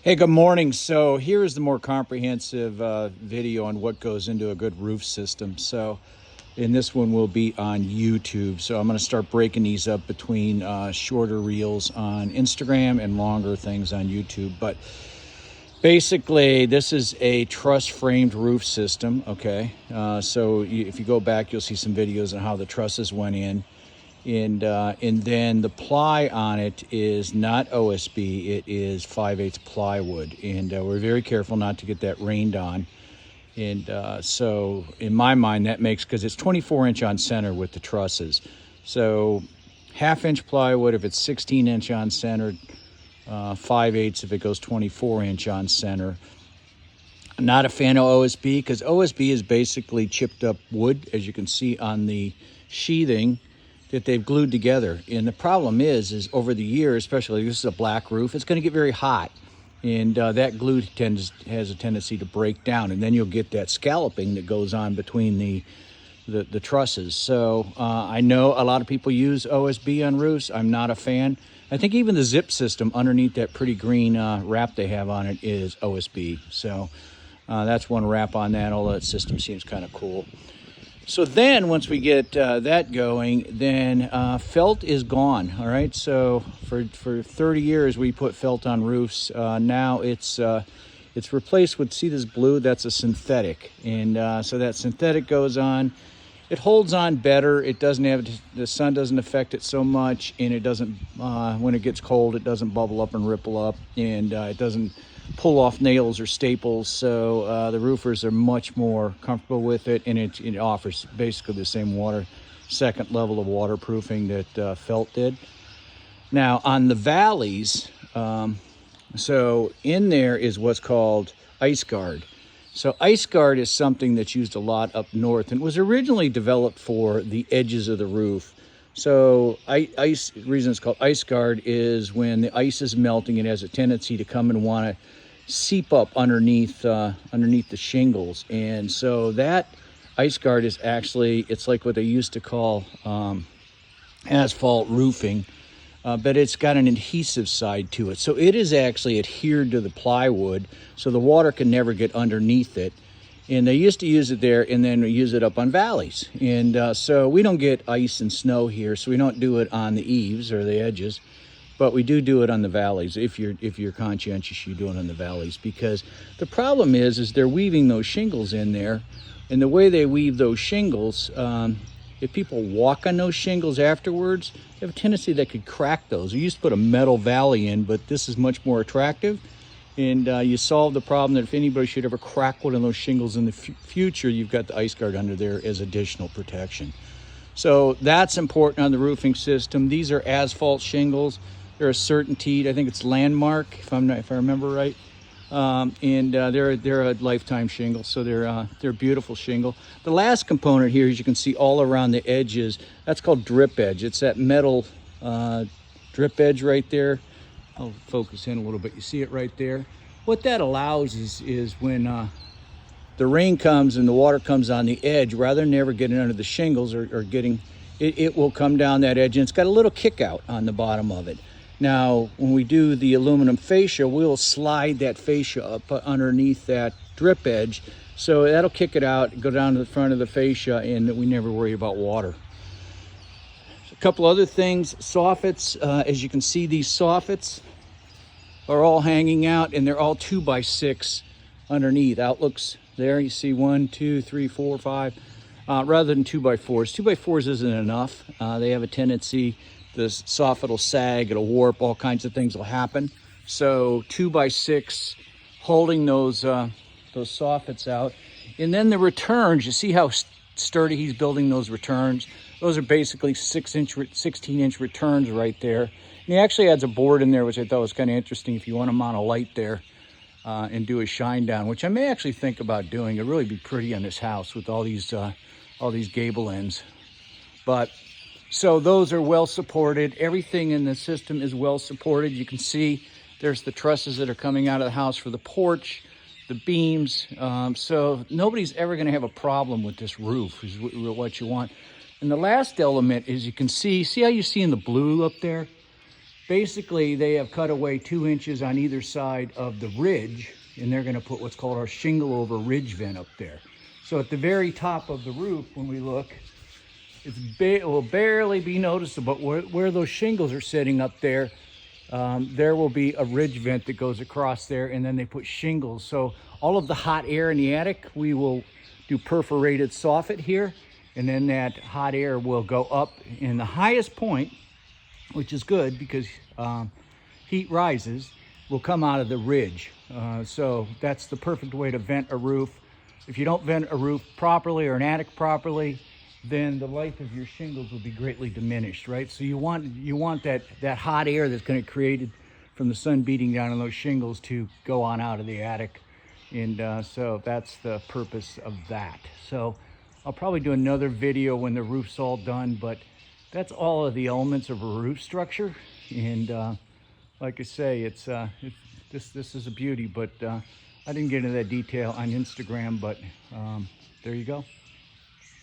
Hey, good morning. So here's the more comprehensive video on what goes into a good roof system. And this one will be on YouTube. So I'm going to start breaking these up between shorter reels on Instagram and longer things on YouTube. But basically, this is a truss framed roof system. Okay. If you go back, you'll see some videos on how the trusses went in. And then the ply on it is not OSB, it is 5/8 plywood, and we're very careful not to get that rained on. So in my mind that makes, because it's 24-inch on center with the trusses, so 1/2-inch plywood if it's 16-inch on center, 5/8 if it goes 24-inch on center. I'm not a fan of OSB because OSB is basically chipped up wood, as you can see on the sheathing that they've glued together. And the problem is over the years, especially this is a black roof, it's going to get very hot, and that glue has a tendency to break down, and then you'll get that scalloping that goes on between the trusses. So I know a lot of people use OSB on roofs. I'm not a fan. I think even the zip system underneath that pretty green wrap they have on it is OSB. So that's one wrap on that, although that system seems kind of cool. So then once we get that going, then felt is gone. All right, so for 30 years we put felt on roofs. Now it's replaced with, see this blue, that's a synthetic. And so that synthetic goes on. It holds on better. It doesn't have, the sun doesn't affect it so much, and it doesn't, when it gets cold, it doesn't bubble up and ripple up, and it doesn't pull off nails or staples. So the roofers are much more comfortable with it, and it offers basically the same second level of waterproofing that felt did. Now on the valleys, so in there is what's called ice guard. So ice guard is something that's used a lot up north, and was originally developed for the edges of the roof. So ice, the reason it's called ice guard is when the ice is melting, it has a tendency to come and want to seep up underneath the shingles. And so that ice guard is actually, it's like what they used to call asphalt roofing, but it's got an adhesive side to it. So it is actually adhered to the plywood, so the water can never get underneath it. And they used to use it there, and then we use it up on valleys. And so we don't get ice and snow here, so we don't do it on the eaves or the edges, but we do it on the valleys. If you're conscientious, you do it on the valleys, because the problem is they're weaving those shingles in there, and the way they weave those shingles, if people walk on those shingles afterwards, they have a tendency they could crack those. We used to put a metal valley in, but this is much more attractive. And you solve the problem that if anybody should ever crack one of those shingles in the future, you've got the ice guard under there as additional protection. So that's important on the roofing system. These are asphalt shingles. They're a certainty. I think it's Landmark, if I remember right. They're a lifetime shingle, so they're a beautiful shingle. The last component here, as you can see all around the edges, that's called drip edge. It's that metal drip edge right there. I'll focus in a little bit. You see it right there. What that allows is when the rain comes and the water comes on the edge, rather than ever getting under the shingles or getting, it will come down that edge, and it's got a little kick out on the bottom of it. Now, when we do the aluminum fascia, we'll slide that fascia up underneath that drip edge, so that'll kick it out, go down to the front of the fascia, and we never worry about water. A couple other things, soffits. As you can see, these soffits are all hanging out, and they're all 2x6 underneath. Outlooks there, you see 1, 2, 3, 4, 5, rather than 2x4s. 2x4s isn't enough. They have a tendency, the soffit will sag, it'll warp, all kinds of things will happen. So 2x6 holding those soffits out. And then the returns, you see how sturdy he's building those returns. Those are basically 16-inch returns right there. And he actually adds a board in there, which I thought was kind of interesting if you want to mount a light there and do a shine down, which I may actually think about doing. It'd really be pretty on this house with all these gable ends. But so those are well supported. Everything in the system is well supported. You can see there's the trusses that are coming out of the house for the porch, the beams. So nobody's ever going to have a problem with this roof, is what you want. And the last element is, you can see how you see in the blue up there? basically they have cut away 2 inches on either side of the ridge, and they're going to put what's called our shingle over ridge vent up there. So at the very top of the roof, when we look, it will barely be noticeable, but where those shingles are sitting up there, there will be a ridge vent that goes across there, and then they put shingles. So all of the hot air in the attic, we will do perforated soffit here, and then that hot air will go up in the highest point, which is good because heat rises, will come out of the ridge. So that's the perfect way to vent a roof. If you don't vent a roof properly or an attic properly, then the life of your shingles will be greatly diminished, right? So you want that hot air that's going to be created from the sun beating down on those shingles to go on out of the attic. And so that's the purpose of that. So I'll probably do another video when the roof's all done, but that's all of the elements of a roof structure. And like I say, this is a beauty, but I didn't get into that detail on Instagram, but there you go.